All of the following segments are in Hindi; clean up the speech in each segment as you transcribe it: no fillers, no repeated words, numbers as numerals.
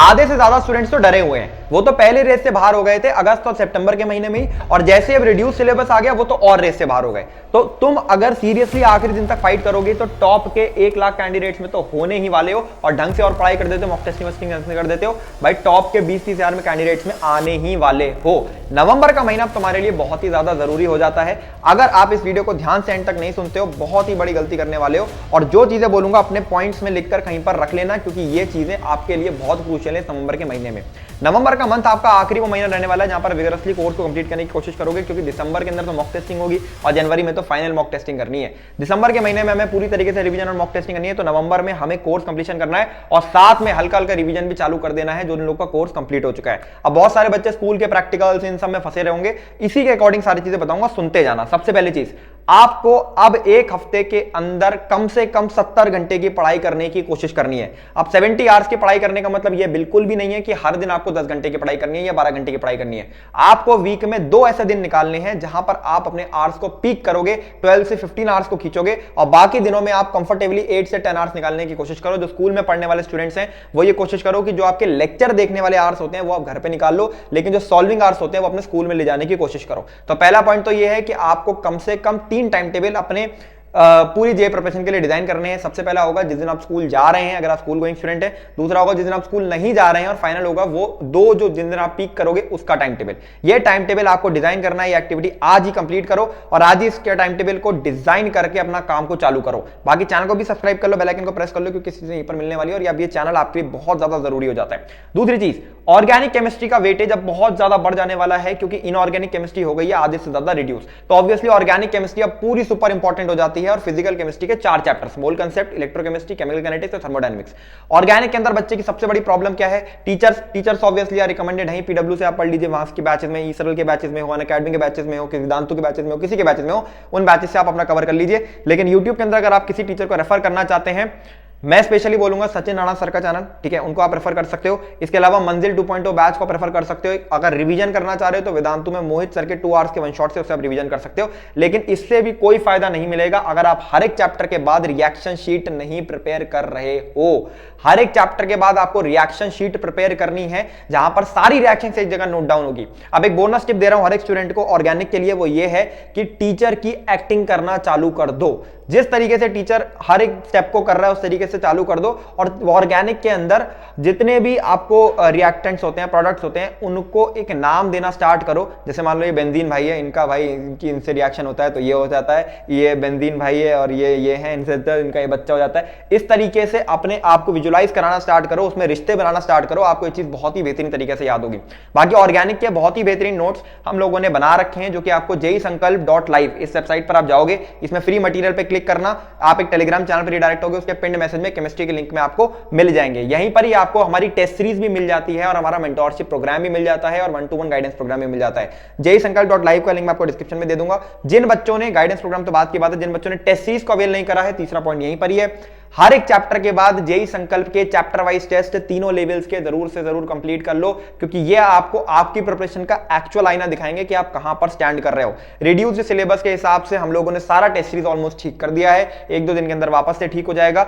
आधे से ज्यादा स्टूडेंट्स तो डरे हुए हैं, वो तो पहले रेस से बाहर हो गए थे अगस्त और सितंबर के महीने में ही, और जैसे अब रिड्यूस सिलेबस आ गया वो तो और रेस से बाहर हो गए। तो तुम अगर सीरियसली आखिरी दिन तक फाइट करोगे तो टॉप के 1 लाख कैंडिडेट्स में तो होने ही वाले हो, और ढंग से और पढ़ाई कर देते हो, मॉक टेस्टिंग कर देते हो भाई, टॉप के 20-30 हजार में कैंडिडेट्स में आने ही वाले हो। नवंबर का महीना तुम्हारे लिए बहुत ही ज्यादा जरूरी हो जाता है। अगर आप इस वीडियो को ध्यान से एंड तक नहीं सुनते हो, बहुत ही बड़ी गलती करने वाले हो। और जो चीजें बोलूंगा अपने पॉइंट्स में लिखकर कहीं पर रख लेना, क्योंकि ये चीजें आपके लिए बहुत क्रूशियल है नवंबर के महीने में। नवंबर का मंथ आपका आखिरी वो महीना रहने वाला है जहां पर विगरसली कोर्स को कंप्लीट करने की कोशिश करोगे, क्योंकि दिसंबर के अंदर तो मॉक टेस्टिंग होगी और जनवरी में तो फाइनल मॉक टेस्टिंग करनी है। दिसंबर के महीने में हमें पूरी तरीके से रिवीजन और मॉक टेस्टिंग करनी है, तो नवंबर में हमें कोर्स कंप्लीशन करना है और साथ में हल्का हल्का रिवीजन भी चालू कर देना है जो लोगों का कोर्स कंप्लीट हो चुका है। अब बहुत सारे बच्चे स्कूल के प्रैक्टिकल्स इन सब में फंसे रहेंगे, इसी के अकॉर्डिंग सारी चीजें बताऊंगा, सुनते जाना। सबसे पहली चीज, आपको अब एक हफ्ते के अंदर कम से कम 70 घंटे की पढ़ाई करने की कोशिश करनी है। अब 70 आवर्स की पढ़ाई करने का मतलब यह बिल्कुल भी नहीं है कि हर दिन आपको 10 घंटे की पढ़ाई करनी है या 12 घंटे की पढ़ाई करनी है। आपको वीक में 2 ऐसे दिन निकालने हैं जहां पर आप अपने आवर्स को पीक करोगे, 12 से 15 आवर्स को खींचोगे, और बाकी दिनों में आप कंफर्टेबली 8 से 10 आवर्स निकालने की कोशिश करो। जो स्कूल में पढ़ने वाले स्टूडेंट्स हैं वो ये कोशिश करो कि जो आपके लेक्चर देखने वाले आवर्स होते हैं वो आप घर पे निकाल लो, लेकिन जो सॉल्विंग आवर्स होते हैं वो अपने स्कूल में ले जाने की कोशिश करो। तो पहला पॉइंट तो ये है कि आपको कम से कम 3 टाइम टेबल अपने पूरी जे प्रिपरेशन के लिए डिजाइन करने हैं। सबसे पहला होगा जिस दिन आप स्कूल जा रहे हैं, अगर आप स्कूल गोइंग स्टूडेंट है। दूसरा होगा जिस दिन आप स्कूल नहीं जा रहे हैं, और फाइनल होगा वो जो जिस दिन आप पीक करोगे उसका टाइम टेबल। ये टाइम टेबल आपको डिजाइन करना है, ये एक्टिविटी आज ही कंप्लीट करो और आज ही इसके टाइम टेबल को डिजाइन करके अपना काम को चालू करो। बाकी चैनल को भी सब्सक्राइब कर लो, बेल आइकन को प्रेस कर लो, क्योंकि किसी चीज पर मिलने वाली है और अब ये चैनल आपके लिए बहुत ज्यादा जरूरी हो जाता है। दूसरी चीज, ऑर्गेनिक केमिस्ट्री का वेटेज अब बहुत ज्यादा बढ़ जाने वाला है, क्योंकि इनऑर्गेनिक केमिस्ट्री हो गई है आधे से ज्यादा रिड्यूस। तो ऑब्वियसली ऑर्गेनिक केमिस्ट्री अब पूरी सुपर इंपॉर्टेंट हो जाती है, और फिजिकल केमिस्ट्री के 4 चैप्टर्स, मोल कांसेप्ट, इलेक्ट्रोकेमिस्ट्री, केमिकल काइनेटिक्स और थर्मोडायनामिक्स। ऑर्गेनिक के अंदर बच्चे की सबसे बड़ी प्रॉब्लम क्या है? टीचर्स ऑब्वियसली रिकमेंडेड है, पीडब्ल्यू से आप पढ़ लीजिए, वहां के बैचेस में, ईसरल के बैचेस में हो, अनअकैडमी के बैचेस में हो, वेदांतु के बैचेस में हो, किसी के बैचेस में हो, उन बैचेस से आप अपना कवर कर लीजिए। लेकिन यूट्यूब के अंदर अगर आप किसी टीचर को रेफर करना चाहते हैं, मैं स्पेशली बोलूंगा सचिन राणा सर का चैनल, ठीक है, उनको आप रेफर कर सकते हो। इसके अलावा मंजिल 2.0 बैच को रेफर कर सकते हो। अगर रिवीजन करना चाह रहे हो तो वेदांतु में मोहित सर के 2 आवर्स के वन शॉट से उससे आप रिवीजन कर सकते हो। लेकिन इससे भी कोई फायदा नहीं मिलेगा अगर आप हर एक चैप्टर के बाद रिएक्शन शीट नहीं प्रिपेयर कर रहे हो। हर एक चैप्टर के बाद आपको रिएक्शन शीट प्रिपेयर करनी है, जहां पर सारी रिएक्शन एक जगह नोट डाउन होगी। अब एक बोनस टिप दे रहा हूं हर एक स्टूडेंट को ऑर्गेनिक के लिए, वो ये है कि टीचर की एक्टिंग करना चालू कर दो। जिस तरीके से टीचर हर एक स्टेप को कर रहा है उस तरीके से चालू कर दो। और ऑर्गेनिक के अंदर जितने भी आपको रिएक्टेंट्स होते हैं, प्रोडक्ट्स होते हैं, उनको एक नाम देना स्टार्ट करो। जैसे मान लो ये बेंजीन भाई है, इनका भाई इनकी इनसे रिएक्शन होता है तो ये हो जाता है, ये बेंजीन भाई है और ये है, इनसे तो इनका ये बच्चा हो जाता है। इस तरीके से अपने आप को विजुलाइज कराना स्टार्ट करो, उसमें रिश्ते बनाना स्टार्ट करो, आपको ये चीज बहुत ही बेहतरीन तरीके से याद होगी। बाकी ऑर्गेनिक के बहुत ही बेहतरीन नोट्स हम लोगों ने बना रखे हैं, जो कि आपको JEESankalp.live इस वेबसाइट पर आप जाओगे, इसमें फ्री मटेरियल पे क्लिक करना, आप एक टेलीग्राम चैनल पर रिडायरेक्ट होगे, उसके पिन मैसेज में केमिस्ट्री के लिंक में आपको मिल जाएंगे। यहीं पर ही आपको हमारी टेस्ट सीरीज भी मिल जाती है और हमारा मेंटोरशिप प्रोग्राम भी मिल जाता है और 1-to-1 गाइडेंस प्रोग्राम भी मिल जाता है। JEESankalp.live का लिंक मैं आपको डिस्क्रिप्शन में दे दूंगा। जिन बच्चों ने गाइडेंस प्रोग्राम तो बात की बात है, जिन बच्चों ने टेस्ट सीरीज को अवेल नहीं करा है, तीसरा पॉइंट यहीं पर ही है, हर एक चैप्टर के बाद जेई संकल्प के चैप्टर वाइज टेस्ट तीनों लेवल्स के जरूर से जरूर कंप्लीट कर लो, क्योंकि ये आपको आपकी प्रिपरेशन का एक्चुअल आईना दिखाएंगे कि आप कहां पर स्टैंड कर रहे हो। रिड्यूस्ड सिलेबस के हिसाब से हम लोगों ने सारा टेस्ट सीरीज ऑलमोस्ट ठीक कर दिया है, 1-2 दिन के अंदर वापस से ठीक हो जाएगा।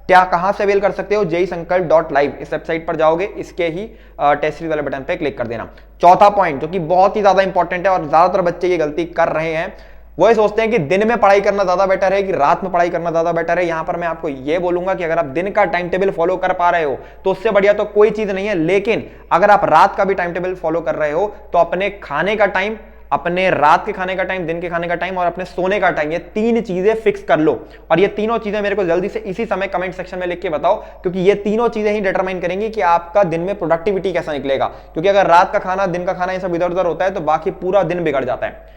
क्या कहां से अवेल कर सकते हो? JEESankalp.live इस वेबसाइट पर जाओगे, इसके ही टेस्ट सीरीज वाले बटन पे क्लिक कर देना। चौथा पॉइंट जो कि बहुत ही ज्यादा इंपॉर्टेंट है और ज्यादातर बच्चे ये गलती कर रहे हैं, वो ये सोचते हैं कि दिन में पढ़ाई करना ज्यादा बेटर है कि रात में पढ़ाई करना ज्यादा बेटर है। यहां पर मैं आपको ये बोलूंगा कि अगर आप दिन का टाइम टेबल फॉलो कर पा रहे हो तो उससे बढ़िया तो कोई चीज नहीं है, लेकिन अगर आप रात का भी टाइम टेबल फॉलो कर रहे हो तो अपने खाने का टाइम, अपने रात के खाने का टाइम, दिन के खाने का टाइम और अपने सोने का टाइम, ये 3 चीजें फिक्स कर लो। और ये तीनों चीजें मेरे को जल्दी से इसी समय कमेंट सेक्शन में लिख के बताओ, क्योंकि ये तीनों चीजें ही डिटरमाइन करेंगी कि आपका दिन में प्रोडक्टिविटी कैसा निकलेगा। क्योंकि अगर रात का खाना, दिन का खाना ये सब इधर उधर होता है तो बाकी पूरा दिन बिगड़ जाता है।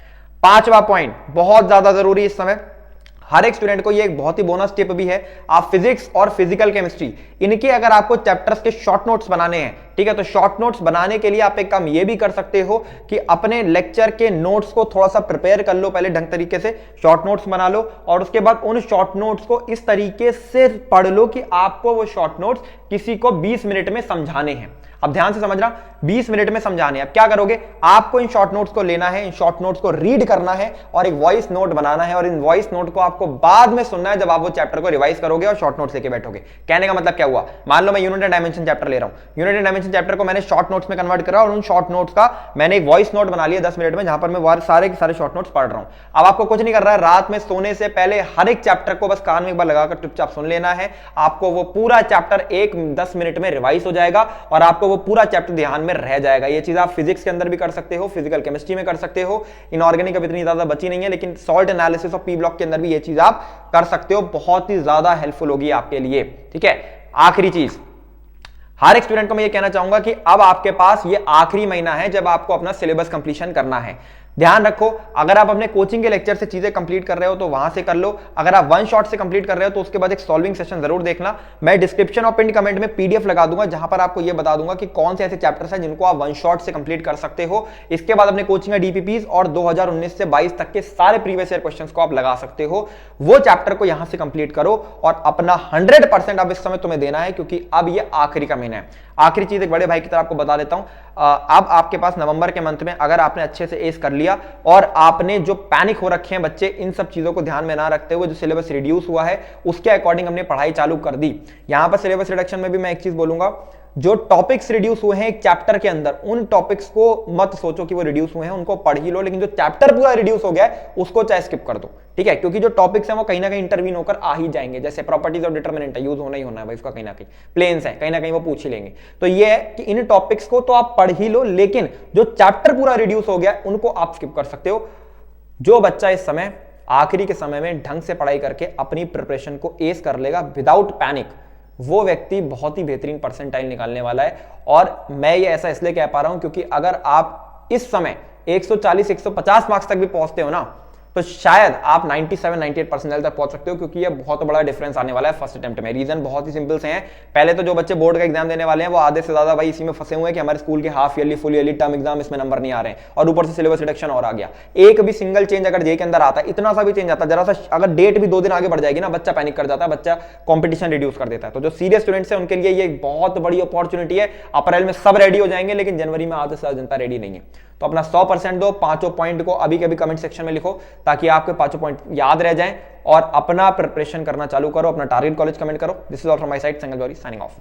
5वां पॉइंट बहुत ज्यादा जरूरी इस समय, हर एक स्टूडेंट को ये एक बहुत ही बोनस टिप भी है। आप फिजिक्स और फिजिकल केमिस्ट्री इनके अगर आपको चैप्टर्स के शॉर्ट नोट्स बनाने हैं, ठीक है, तो शॉर्ट नोट्स बनाने के लिए आप एक काम ये भी कर सकते हो कि अपने लेक्चर के नोट्स को थोड़ा सा प्रिपेयर कर लो, पहले ढंग तरीके से शॉर्ट नोट्स बना लो और उसके बाद उन शॉर्ट नोट्स को इस तरीके से पढ़ लो कि आपको वो शॉर्ट नोट्स किसी को 20 मिनट में समझाने हैं। अब ध्यान से समझना, 20 मिनट में समझाने हैं। अब क्या करोगे, आपको इन शॉर्ट नोट्स को लेना है, इन शॉर्ट नोट्स को रीड करना है और एक वॉइस नोट बनाना है और इन वॉइस नोट को आपको बाद में सुनना है जब आप वो चैप्टर को रिवाइज करोगे और शॉर्ट नोट्स लेके बैठोगे। कहने का मतलब क्या हुआ, मान लो मैं यूनिट एंड डायमेंशन चैप्टर ले रहा हूं, unit and dimension expansion chapter को मैंने शॉर्ट नोट्स में कन्वर्ट करा और उन शॉर्ट नोट्स का मैंने एक वॉइस नोट बना लिया 10 मिनट में, जहां पर मैं सारे के सारे शॉर्ट नोट्स पढ़ रहा हूं। अब आपको कुछ नहीं कर रहा है, रात में सोने से पहले हर एक चैप्टर को बस कान में एक बार लगाकर चुपचाप सुन लेना है। आपको वो पूरा चैप्टर 10 मिनट में रिवाइज हो जाएगा और आपको वो पूरा चैप्टर ध्यान में रह जाएगा। ये चीज आप फिजिक्स के अंदर भी कर सकते हो, फिजिकल केमिस्ट्री में कर सकते हो, इनऑर्गेनिक अब इतनी ज्यादा बची नहीं है, लेकिन सॉल्ट एनालिसिस और पी ब्लॉक के अंदर भी ये चीज आप कर सकते हो। बहुत ही ज्यादा हेल्पफुल होगी आपके लिए। ठीक है, आखिरी चीज, हर एक स्टूडेंट को मैं ये कहना चाहूंगा कि अब आपके पास ये आखिरी महीना है जब आपको अपना सिलेबस कंप्लीशन करना है। ध्यान रखो, अगर आप अपने कोचिंग के लेक्चर से चीजें कंप्लीट कर रहे हो तो वहां से कर लो। अगर आप वन शॉट से कंप्लीट कर रहे हो तो उसके बाद एक सॉल्विंग सेशन जरूर देखना। मैं डिस्क्रिप्शन और पिन कमेंट में पीडीएफ लगा दूंगा जहां पर आपको यह बता दूंगा कि कौन से ऐसे चैप्टर्स हैं जिनको आप वन शॉट से कंप्लीट कर सकते हो। इसके बाद अपने कोचिंग का डीपीपीज और 2019 से 22 तक के सारे प्रीवियस ईयर क्वेश्चंस को आप लगा सकते हो। वो चैप्टर को यहां से कंप्लीट करो और अपना 100% अब इस समय तुम्हें देना है, क्योंकि अब ये आखिरी का महीना है। आखिरी चीज एक बड़े भाई की तरह आपको बता देता हूं, अब आपके पास नवंबर के मंथ में अगर आपने अच्छे से एस कर लिया और आपने जो पैनिक हो रखे हैं बच्चे, इन सब चीजों को ध्यान में ना रखते हुए जो सिलेबस रिड्यूस हुआ है उसके अकॉर्डिंग हमने पढ़ाई चालू कर दी। यहां पर सिलेबस रिडक्शन में भी मैं एक चीज बोलूंगा, जो टॉपिक्स रिड्यूस हुए हैं एक चैप्टर के अंदर, उन टॉपिक्स को मत सोचो कि वो रिड्यूस हुए हैं, उनको पढ़ ही लो, लेकिन जो चैप्टर पूरा रिड्यूस हो गया है उसको चाहे स्किप कर दो। ठीक है, क्योंकि जो टॉपिक्स हैं वो कहीं ना कहीं इंटरवीन होकर आ ही जाएंगे। जैसे प्रॉपर्टीज और डिटरमिनेंट यूज होना ही होना है भाई, उसका कहीं ना कहीं प्लेन्स है, कहीं ना कहीं वो पूछ ही लेंगे। तो ये है कि इन टॉपिक्स को तो आप पढ़ ही लो, लेकिन जो चैप्टर पूरा रिड्यूस हो गया उनको आप स्किप कर सकते हो। जो बच्चा इस समय आखिरी के समय में ढंग से पढ़ाई करके अपनी प्रिपरेशन को एस कर लेगा विदाउट पैनिक, वो व्यक्ति बहुत ही बेहतरीन परसेंटाइल निकालने वाला है। और मैं ये ऐसा इसलिए कह पा रहा हूं क्योंकि अगर आप इस समय 140-150 मार्क्स तक भी पहुंचते हो ना, तो शायद आप 97-98 परसेंटाइल तक पहुंच सकते हो, क्योंकि ये बहुत बड़ा डिफरेंस आने वाला है फर्स्ट अटेम्प्ट में। रीजन बहुत ही सिंपल से हैं। पहले तो जो बच्चे बोर्ड का एग्जाम देने वाले हैं वो आधे से ज्यादा भाई इसी में फंसे हुए हैं कि हमारे स्कूल के half yearly, full yearly, term exam इसमें नंबर नहीं आ रहे हैं, और ऊपर से सिलेबस रिडक्शन और आ गया। एक भी सिंगल चेंज अगर जे के अंदर आता है, इतना सा भी चेंज आता है, जरा सा अगर डेट भी 2 दिन आगे बढ़ जाएगी ना, बच्चा पैनिक कर जाता है, बच्चा कॉम्पिटिशन रिड्यूस कर देता है। तो जो सीरियस स्टूडेंट्स हैं उनके लिए ये बहुत बड़ी अपॉर्चुनिटी है। अप्रैल में सब रेडी हो जाएंगे, लेकिन जनवरी में आधे से ज्यादा जनता रेडी नहीं है। तो अपना 100% दो, 5 पॉइंट को अभी के अभी कमेंट सेक्शन में लिखो ताकि आपके 5 पॉइंट याद रह जाएं और अपना प्रिपरेशन करना चालू करो। अपना टारगेट कॉलेज कमेंट करो। This is all from my side, Sangal Johri signing of.